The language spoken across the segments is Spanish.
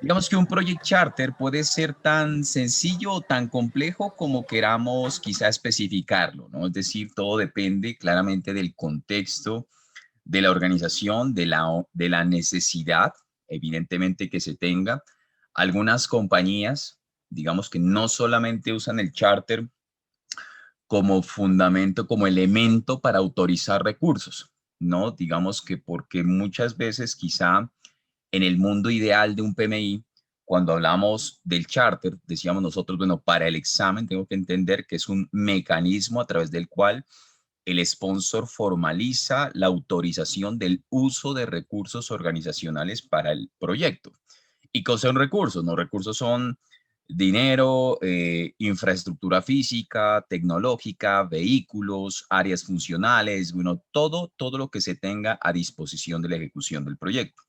Digamos que un Project Charter puede ser tan sencillo o tan complejo como queramos quizá especificarlo, ¿no? Es decir, todo depende claramente del contexto, de la organización, de la necesidad, evidentemente, que se tenga. Algunas compañías, digamos que no solamente usan el charter como fundamento, como elemento para autorizar recursos, ¿no? Digamos que porque muchas veces quizá en el mundo ideal de un PMI, cuando hablamos del charter, decíamos nosotros, bueno, para el examen tengo que entender que es un mecanismo a través del cual el sponsor formaliza la autorización del uso de recursos organizacionales para el proyecto. ¿Y qué son recursos? No, recursos son dinero, infraestructura física, tecnológica, vehículos, áreas funcionales, bueno, todo lo que se tenga a disposición de la ejecución del proyecto.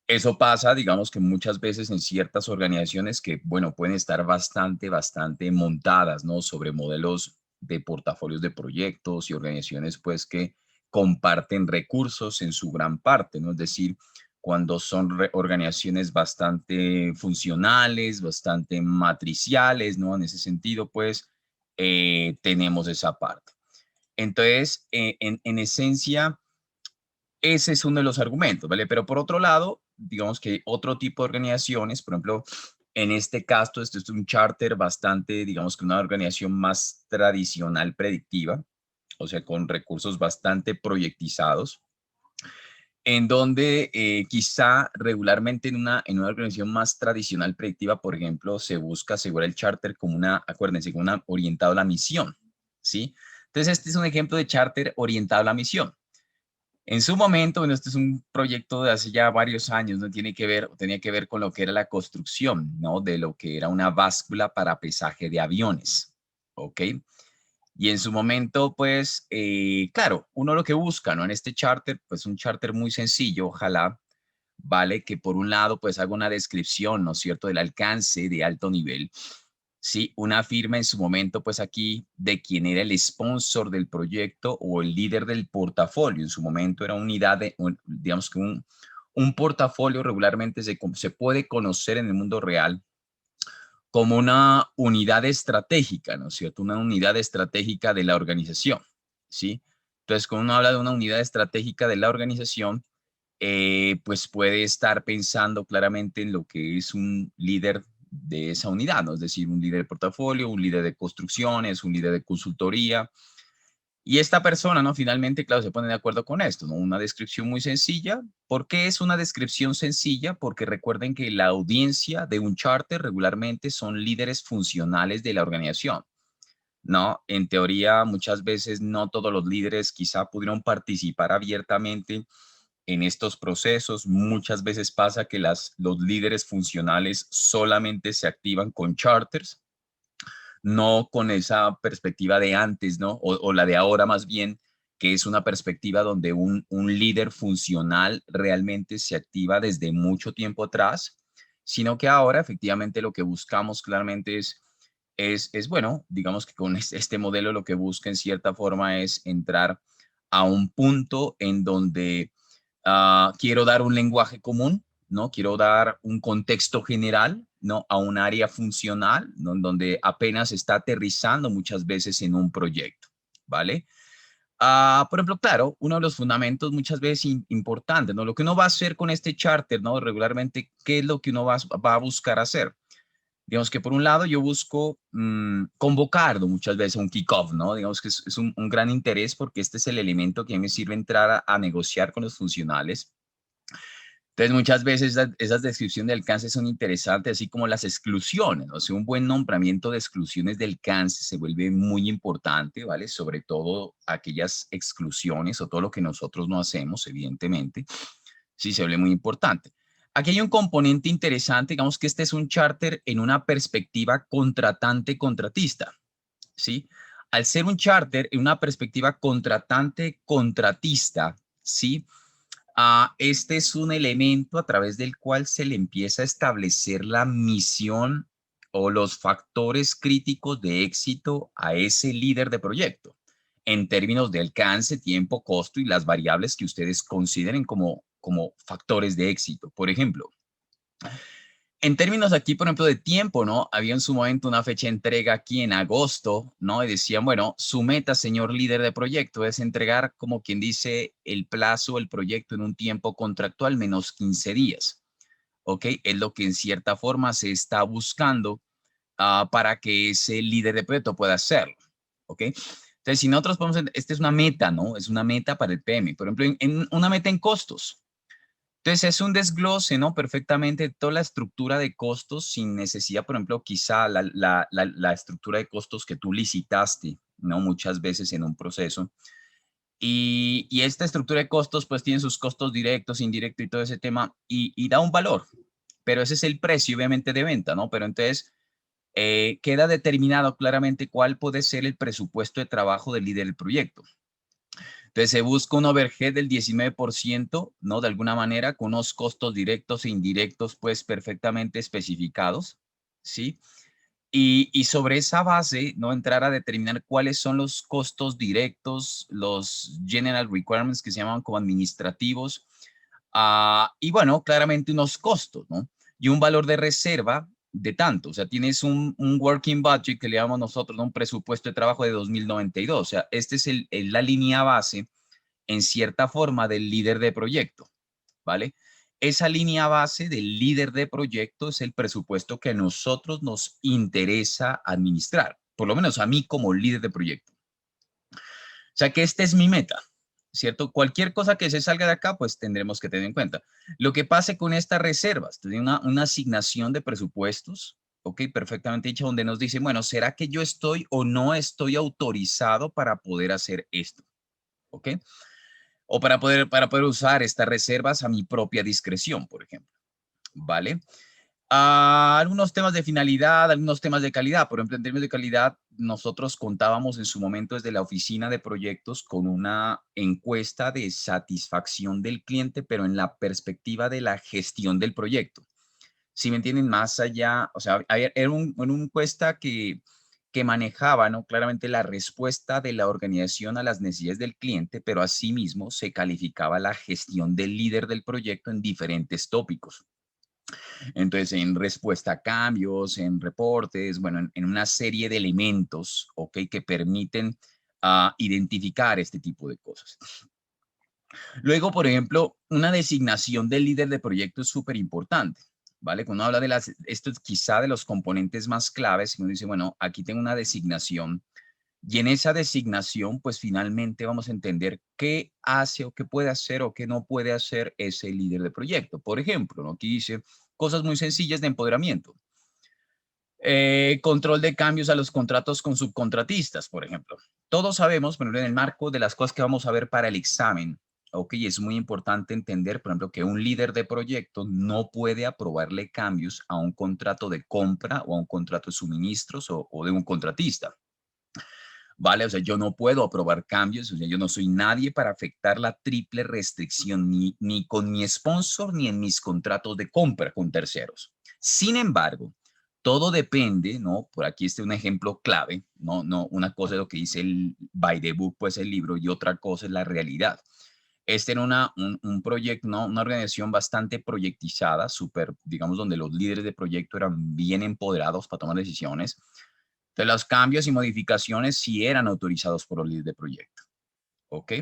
Eso pasa, digamos que muchas veces en ciertas organizaciones que, bueno, pueden estar bastante montadas, ¿no? Sobre modelos de portafolios de proyectos y organizaciones, pues, que comparten recursos en su gran parte, ¿no? Es decir, cuando son organizaciones bastante funcionales, bastante matriciales, ¿no? En ese sentido, pues, tenemos esa parte. Entonces, en esencia, ese es uno de los argumentos, ¿vale? Pero por otro lado, digamos que otro tipo de organizaciones, por ejemplo, en este caso, esto es un charter bastante, digamos que una organización más tradicional predictiva, o sea, con recursos bastante proyectizados, en donde quizá regularmente en una organización más tradicional predictiva, por ejemplo, se busca asegurar el charter como una, acuérdense, como una orientado a la misión, ¿sí? Entonces, este es un ejemplo de charter orientado a la misión. En su momento, bueno, este es un proyecto de hace ya varios años, ¿no? Tiene que ver, tenía que ver con lo que era la construcción, ¿no? De lo que era una báscula para pesaje de aviones, ¿ok? Y en su momento, pues, claro, uno lo que busca, ¿no? En este charter, pues un charter muy sencillo, ojalá, vale, que por un lado, pues haga una descripción, ¿no es cierto?, del alcance de alto nivel. Sí, una firma en su momento, pues aquí, de quién era el sponsor del proyecto o el líder del portafolio. En su momento era unidad de, digamos que un portafolio regularmente se puede conocer en el mundo real como una unidad estratégica, ¿no es cierto? Una unidad estratégica de la organización, ¿sí? Entonces, cuando uno habla de una unidad estratégica de la organización, pues puede estar pensando claramente en lo que es un líder de esa unidad, ¿no? Es decir, un líder de portafolio, un líder de construcciones, un líder de consultoría, y esta persona, ¿no? Finalmente, claro, se pone de acuerdo con esto, ¿no? Una descripción muy sencilla. ¿Por qué es una descripción sencilla? Porque recuerden que la audiencia de un charter regularmente son líderes funcionales de la organización, ¿no? En teoría, muchas veces no todos los líderes quizá pudieron participar abiertamente en estos procesos. Muchas veces pasa que los líderes funcionales solamente se activan con charters, no con esa perspectiva de antes, ¿no? O la de ahora más bien, que es una perspectiva donde un líder funcional realmente se activa desde mucho tiempo atrás, sino que ahora efectivamente lo que buscamos claramente bueno, digamos que con este modelo lo que busca en cierta forma es entrar a un punto en donde quiero dar un lenguaje común, ¿no? Quiero dar un contexto general, ¿no? A un área funcional, ¿no? Donde apenas está aterrizando muchas veces en un proyecto, ¿vale? Por ejemplo, claro, uno de los fundamentos muchas veces importantes, ¿no? Lo que uno va a hacer con este charter, ¿no? Regularmente, ¿qué es lo que uno va a buscar hacer? Digamos que por un lado yo busco convocar, ¿no? Muchas veces un kickoff, ¿no? Digamos que es un gran interés porque este es el elemento que me sirve entrar a negociar con los funcionales. Entonces, muchas veces esas descripciones de alcance son interesantes, así como las exclusiones, ¿no? O sea, un buen nombramiento de exclusiones de alcance se vuelve muy importante, ¿vale? Sobre todo aquellas exclusiones o todo lo que nosotros no hacemos, evidentemente, sí se vuelve muy importante. Aquí hay un componente interesante, digamos que este es un charter en una perspectiva contratante-contratista, ¿sí? Al ser un charter en una perspectiva contratante-contratista, ¿sí? Este es un elemento a través del cual se le empieza a establecer la misión o los factores críticos de éxito a ese líder de proyecto en términos de alcance, tiempo, costo y las variables que ustedes consideren como factores de éxito. Por ejemplo, En términos aquí, por ejemplo, de tiempo, ¿no? Había en su momento una fecha de entrega aquí en agosto, ¿no? Y decían, bueno, su meta, señor líder de proyecto, es entregar, como quien dice, el plazo, el proyecto en un tiempo contractual menos 15 días, ¿ok? Es lo que en cierta forma se está buscando para que ese líder de proyecto pueda hacerlo, ¿ok? Entonces, si nosotros podemos, esta es una meta, ¿no? Es una meta para el PM, por ejemplo, en una meta en costos. Entonces es un desglose, ¿no? Perfectamente toda la estructura de costos sin necesidad, por ejemplo, quizá la estructura de costos que tú licitaste, ¿no? Muchas veces en un proceso. Y esta estructura de costos, pues tiene sus costos directos, indirectos y todo ese tema y da un valor. Pero ese es el precio, obviamente, de venta, ¿no? Pero entonces queda determinado claramente cuál puede ser el presupuesto de trabajo del líder del proyecto. Entonces se busca un overhead del 19%, ¿no? De alguna manera, con unos costos directos e indirectos, pues perfectamente especificados, ¿sí? Y sobre esa base, ¿no? Entrar a determinar cuáles son los costos directos, los general requirements que se llaman como administrativos, y bueno, claramente unos costos, ¿no? Y un valor de reserva de tanto, o sea, tienes un working budget que le llamamos nosotros, ¿no? Un presupuesto de trabajo de 2092, o sea, este es la línea base en cierta forma del líder de proyecto, ¿vale? Esa línea base del líder de proyecto es el presupuesto que a nosotros nos interesa administrar, por lo menos a mí como líder de proyecto. O sea que esta es mi meta, ¿cierto? Cualquier cosa que se salga de acá, pues tendremos que tener en cuenta. Lo que pase con estas reservas, tiene una asignación de presupuestos, ok, perfectamente dicha, donde nos dice, bueno, ¿será que yo estoy o no estoy autorizado para poder hacer esto? ¿Ok? O para poder usar estas reservas a mi propia discreción, por ejemplo, ¿vale? Algunos temas de finalidad, algunos temas de calidad. Por ejemplo, en términos de calidad, nosotros contábamos en su momento desde la oficina de proyectos con una encuesta de satisfacción del cliente, pero en la perspectiva de la gestión del proyecto. Si me entienden, más allá, o sea, era una encuesta que manejaba, ¿no? Claramente la respuesta de la organización a las necesidades del cliente, pero asimismo se calificaba la gestión del líder del proyecto en diferentes tópicos. Entonces, en respuesta a cambios, en reportes, bueno, en una serie de elementos, ¿ok? Que permiten identificar este tipo de cosas. Luego, por ejemplo, una designación del líder de proyecto es súper importante, ¿vale? Cuando uno habla de esto es quizá de los componentes más claves, y uno dice, bueno, aquí tengo una designación, y en esa designación, pues finalmente vamos a entender qué hace o qué puede hacer o qué no puede hacer ese líder de proyecto. Por ejemplo, ¿no? Aquí dice cosas muy sencillas de empoderamiento. Control de cambios a los contratos con subcontratistas, por ejemplo. Todos sabemos, pero en el marco de las cosas que vamos a ver para el examen, ok, es muy importante entender, por ejemplo, que un líder de proyecto no puede aprobarle cambios a un contrato de compra o a un contrato de suministros o de un contratista. ¿Vale? O sea, yo no puedo aprobar cambios, o sea, yo no soy nadie para afectar la triple restricción ni con mi sponsor ni en mis contratos de compra con terceros. Sin embargo, todo depende, ¿no? Por aquí está un ejemplo clave, ¿no? Una cosa es lo que dice el by the book, pues el libro, y otra cosa es la realidad. Este era un proyecto, ¿no? Una organización bastante proyectizada, súper, digamos, donde los líderes de proyecto eran bien empoderados para tomar decisiones. Entonces, los cambios y modificaciones sí eran autorizados por los líderes de proyecto. ¿Ok?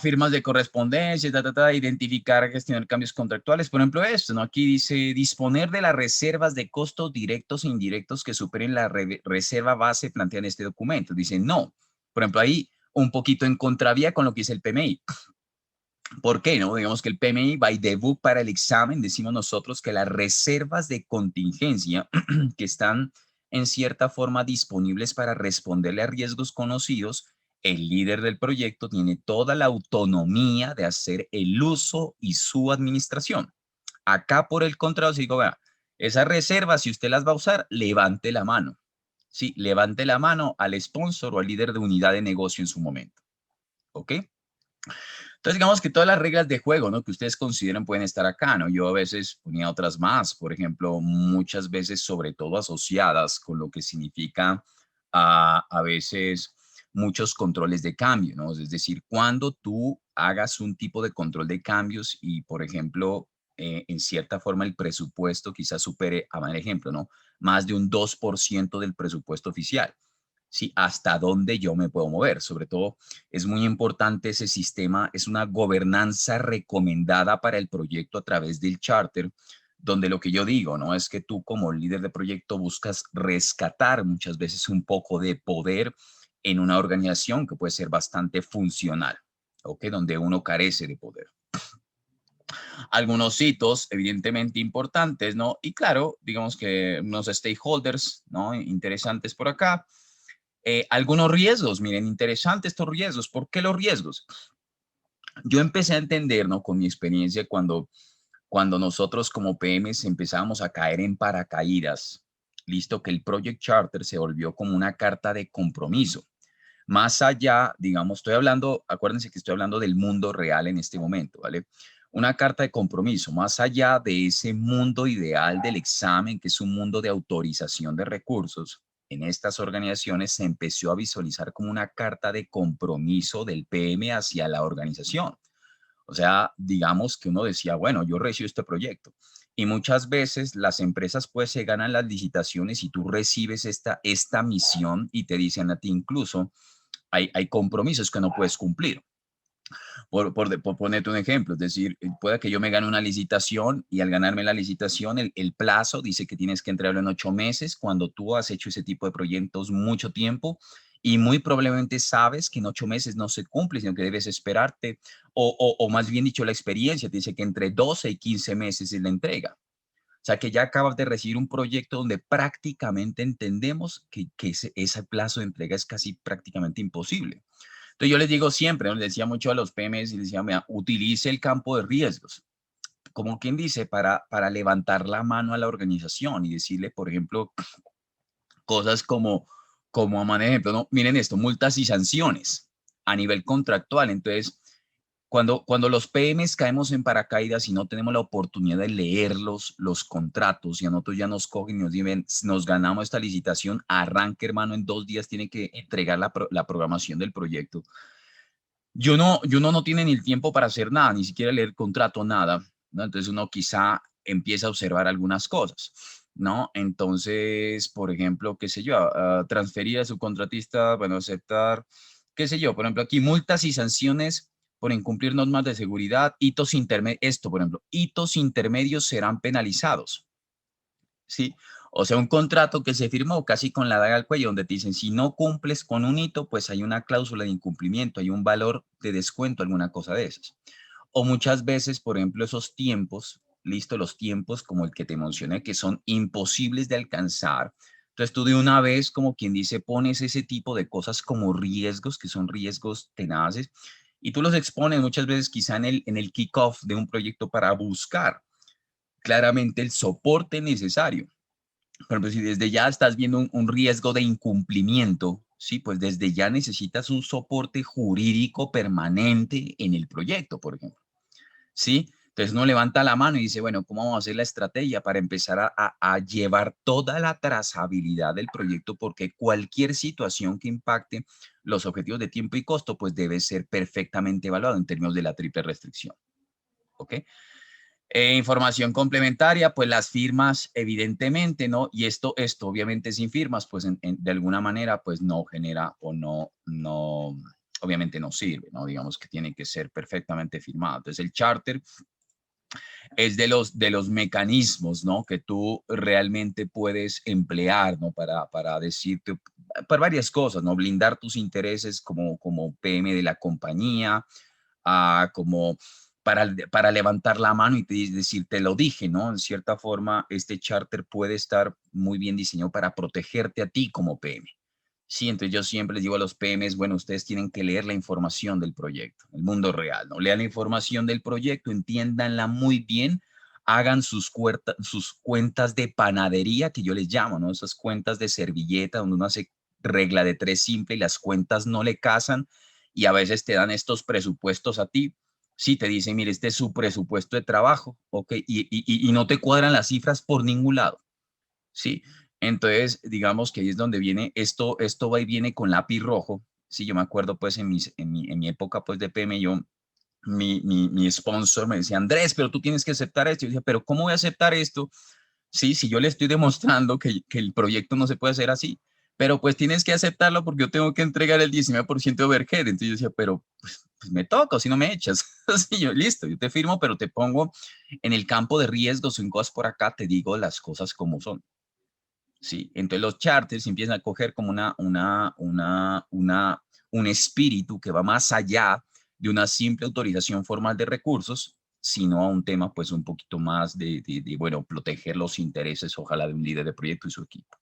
Firmas de correspondencia, identificar, gestionar cambios contractuales. Por ejemplo, esto, ¿no? Aquí dice disponer de las reservas de costos directos e indirectos que superen la reserva base planteada en este documento. Dice no. Por ejemplo, ahí un poquito en contravía con lo que dice el PMI. ¿Por qué no? Digamos que el PMI, by the book para el examen, decimos nosotros que las reservas de contingencia que están en cierta forma disponibles para responderle a riesgos conocidos, el líder del proyecto tiene toda la autonomía de hacer el uso y su administración. Acá, por el contrario, si digo, vea, esas reservas, si usted las va a usar, levante la mano. Sí, levante la mano al sponsor o al líder de unidad de negocio en su momento. ¿Ok? Entonces, digamos que todas las reglas de juego, ¿no? Que ustedes consideran pueden estar acá, ¿no? Yo a veces ponía otras más, por ejemplo, muchas veces, sobre todo asociadas con lo que significa a veces muchos controles de cambio, ¿no? Es decir, cuando tú hagas un tipo de control de cambios y, por ejemplo, en cierta forma el presupuesto quizás supere, a manera de ejemplo, ¿no? Más de un 2% del presupuesto oficial. ¿Sí? Hasta dónde yo me puedo mover. Sobre todo, es muy importante ese sistema, es una gobernanza recomendada para el proyecto a través del charter, donde lo que yo digo, ¿no? Es que tú como líder de proyecto buscas rescatar muchas veces un poco de poder en una organización que puede ser bastante funcional, ¿ok? Donde uno carece de poder. Algunos hitos evidentemente importantes, ¿no? Y claro, digamos que unos stakeholders, ¿no? Interesantes por acá. Algunos riesgos, miren, interesantes estos riesgos. ¿Por qué los riesgos? Yo empecé a entender, ¿no? Con mi experiencia cuando nosotros como PMs empezamos a caer en paracaídas, listo, que el Project Charter se volvió como una carta de compromiso. Más allá, digamos, estoy hablando, acuérdense que estoy hablando del mundo real en este momento, ¿vale? Una carta de compromiso, más allá de ese mundo ideal del examen, que es un mundo de autorización de recursos, en estas organizaciones se empezó a visualizar como una carta de compromiso del PM hacia la organización. O sea, digamos que uno decía, bueno, yo recibo este proyecto. Y muchas veces las empresas pues se ganan las licitaciones y tú recibes esta misión y te dicen a ti incluso, hay compromisos que no puedes cumplir. Por ponerte un ejemplo, es decir, puede que yo me gane una licitación y al ganarme la licitación, el plazo dice que tienes que entregarlo en 8 meses, cuando tú has hecho ese tipo de proyectos mucho tiempo y muy probablemente sabes que en 8 meses no se cumple, sino que debes esperarte, o más bien dicho, la experiencia te dice que entre 12 y 15 meses es la entrega. O sea, que ya acabas de recibir un proyecto donde prácticamente entendemos que ese plazo de entrega es casi prácticamente imposible. Entonces yo les digo siempre, ¿no? Les decía mucho a los PMs y les decía, mira, utilice el campo de riesgos, como quien dice, para levantar la mano a la organización y decirle, por ejemplo, cosas como a manera de ejemplo, ¿no? Miren esto, multas y sanciones a nivel contractual. Entonces, cuando los PMs caemos en paracaídas y no tenemos la oportunidad de leer los contratos y a nosotros ya nos cogen y nos dicen, nos ganamos esta licitación, arranque hermano, en 2 días tiene que entregar la programación del proyecto. Uno no tiene ni el tiempo para hacer nada, ni siquiera leer contrato, nada, ¿no? Entonces uno quizá empieza a observar algunas cosas, ¿no? Entonces, por ejemplo, qué sé yo, transferir a su contratista, bueno, aceptar, qué sé yo, por ejemplo, aquí multas y sanciones por incumplir normas de seguridad, hitos intermedios, esto, por ejemplo, hitos intermedios serán penalizados, ¿sí? O sea, un contrato que se firmó casi con la daga al cuello, donde te dicen, si no cumples con un hito, pues hay una cláusula de incumplimiento, hay un valor de descuento, alguna cosa de esas. O muchas veces, por ejemplo, esos tiempos, listo, los tiempos como el que te mencioné, que son imposibles de alcanzar. Entonces tú de una vez, como quien dice, pones ese tipo de cosas como riesgos, que son riesgos tenaces, y tú los expones muchas veces quizá en el kickoff de un proyecto para buscar claramente el soporte necesario. Por ejemplo, si desde ya estás viendo un riesgo de incumplimiento, sí, pues desde ya necesitas un soporte jurídico permanente en el proyecto, por ejemplo, ¿sí? Entonces uno levanta la mano y dice, bueno, ¿cómo vamos a hacer la estrategia para empezar a llevar toda la trazabilidad del proyecto? Porque cualquier situación que impacte los objetivos de tiempo y costo, pues debe ser perfectamente evaluado en términos de la triple restricción, ¿ok? Información complementaria, pues las firmas, evidentemente, ¿no? Y esto obviamente sin firmas, pues de alguna manera, pues no genera o no, obviamente no sirve, ¿no? Digamos que tiene que ser perfectamente firmado. Entonces, el charter es de los mecanismos, ¿no? Que tú realmente puedes emplear, ¿no? Para decirte, para varias cosas, ¿no? Blindar tus intereses como PM de la compañía, como para levantar la mano y decir, te lo dije, ¿no? En cierta forma, este charter puede estar muy bien diseñado para protegerte a ti como PM. Sí, entonces yo siempre les digo a los PMs, bueno, ustedes tienen que leer la información del proyecto, el mundo real, ¿no? Lean la información del proyecto, entiéndanla muy bien, hagan sus cuentas de panadería, que yo les llamo, ¿no? Esas cuentas de servilleta, donde uno hace regla de tres simple y las cuentas no le casan y a veces te dan estos presupuestos a ti. Sí, te dicen, mire, este es su presupuesto de trabajo, ¿ok? Y no te cuadran las cifras por ningún lado. ¿Sí? Entonces, digamos que ahí es donde viene esto va y viene con lápiz rojo. Sí, yo me acuerdo pues en mi época pues de PM, yo mi sponsor me decía, Andrés, pero tú tienes que aceptar esto. Yo decía, pero ¿cómo voy a aceptar esto? Sí, si yo le estoy demostrando que el proyecto no se puede hacer así, pero pues tienes que aceptarlo porque yo tengo que entregar el 19% de overhead. Entonces yo decía, pero pues me toca, o si no me echas. Así yo, listo, yo te firmo, pero te pongo en el campo de riesgos, en cosas por acá, te digo las cosas como son. Sí, entonces los charters empiezan a coger como un espíritu que va más allá de una simple autorización formal de recursos, sino a un tema pues un poquito más bueno, proteger los intereses, ojalá, de un líder de proyecto y su equipo.